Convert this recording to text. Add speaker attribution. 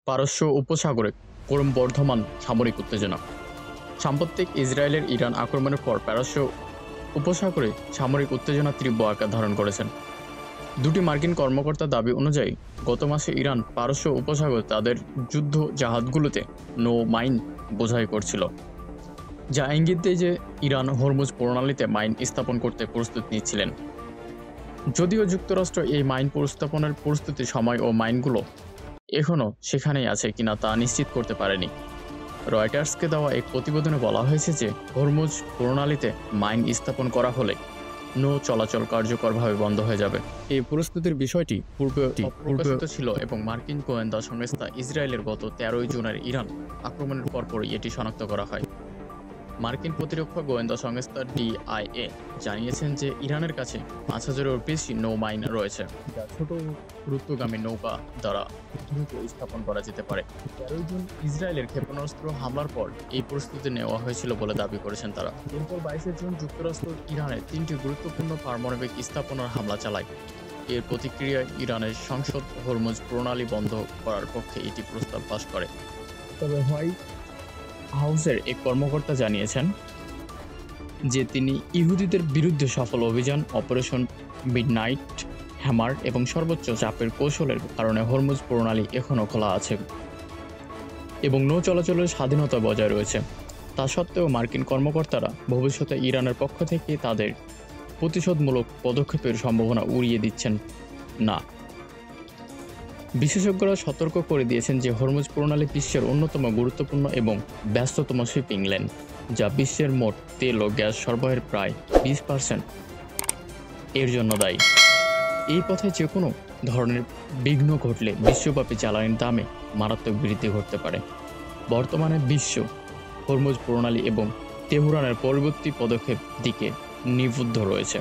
Speaker 1: পারস্য উপসাগরে ক্রমবর্ধমান সামরিক উত্তেজনা। সাম্প্রতিক ইসরায়েলের ইরান আক্রমণের পর পারস্য উপসাগরে সামরিক উত্তেজনা তীব্র আকার ধারণ করেছেন। দুটি মার্কিন কর্মকর্তার দাবি অনুযায়ী গত মাসে ইরান পারস্য উপসাগরে তাদের যুদ্ধ জাহাজগুলোতে নৌ মাইন বোঝাই করছিল, যা ইঙ্গিত দেয় যে ইরান হরমুজ প্রণালীতে মাইন স্থাপন করতে প্রস্তুত নিচ্ছিলেন। যদিও যুক্তরাষ্ট্র এই মাইন স্থাপনের প্রস্তুতি সময় ও মাইনগুলো এখনও সেখানেই আছে কিনা তা নিশ্চিত করতে পারেনি। রয়টার্সকে দেওয়া এক প্রতিবেদনে বলা হয়েছে যে হরমুজ প্রণালীতে মাইন স্থাপন করা হলে নৌ চলাচল কার্যকরভাবে বন্ধ হয়ে যাবে। এই প্রস্তুতির বিষয়টি পূর্বে অপ্রকাশিত ছিল এবং মার্কিন গোয়েন্দা সংস্থা ইসরায়েলের গত 13 জুনের ইরান আক্রমণের পরপরই এটি শনাক্ত করা হয়। মার্কিন প্রতিরক্ষা গোয়েন্দা সংস্থা ডিআইএ জানিয়েছেন যে ইরানের কাছে 5,000-এরও বেশি নৌ মাইন রয়েছে, যা ছোট দ্রুতগামী নৌকা দ্বারা দ্রুত স্থাপন করা যেতে পারে। 13 জুন ইসরায়েলের ক্ষেপণাস্ত্র হামলার পর এই প্রস্তুতি নেওয়া হয়েছিল বলে দাবি করেছেন তারা। এরপর 22 জুন যুক্তরাষ্ট্র ইরানের 3টি গুরুত্বপূর্ণ পারমাণবিক স্থাপনার হামলা চালায়। এর প্রতিক্রিয়ায় ইরানের সংসদ হরমুজ প্রণালী বন্ধ করার পক্ষে এটি প্রস্তাব পাস করে। তবে হোয়াইট হাউসের এক কর্মকর্তা জানিয়েছেন যে তিনি ইহুদিদের বিরুদ্ধে সফল অভিযান অপারেশন মিডনাইট হ্যামার এবং সর্বোচ্চ চাপের কৌশলের কারণে হরমুজ প্রণালী এখনও খোলা আছে এবং নৌ চলাচলের স্বাধীনতা বজায় রয়েছে। তা সত্ত্বেও মার্কিন কর্মকর্তারা ভবিষ্যতে ইরানের পক্ষ থেকে তাদের প্রতিশোধমূলক পদক্ষেপের সম্ভাবনা উড়িয়ে দিচ্ছেন না। বিশেষজ্ঞরা সতর্ক করে দিয়েছেন যে হরমুজ প্রণালী বিশ্বের অন্যতম গুরুত্বপূর্ণ এবং ব্যস্ততম শিপিং লেন, যা বিশ্বের মোট তেল ও গ্যাস সরবরাহের প্রায় 20% এর জন্য দায়ী। এই পথে যে কোনো ধরনের বিঘ্ন ঘটলে বিশ্বব্যাপী জ্বালানির দামে মারাত্মক বৃদ্ধি ঘটতে পারে। বর্তমানে বিশ্ব হরমুজ প্রণালী এবং তেহরানের পরবর্তী পদক্ষেপ দিকে নিবদ্ধ রয়েছে।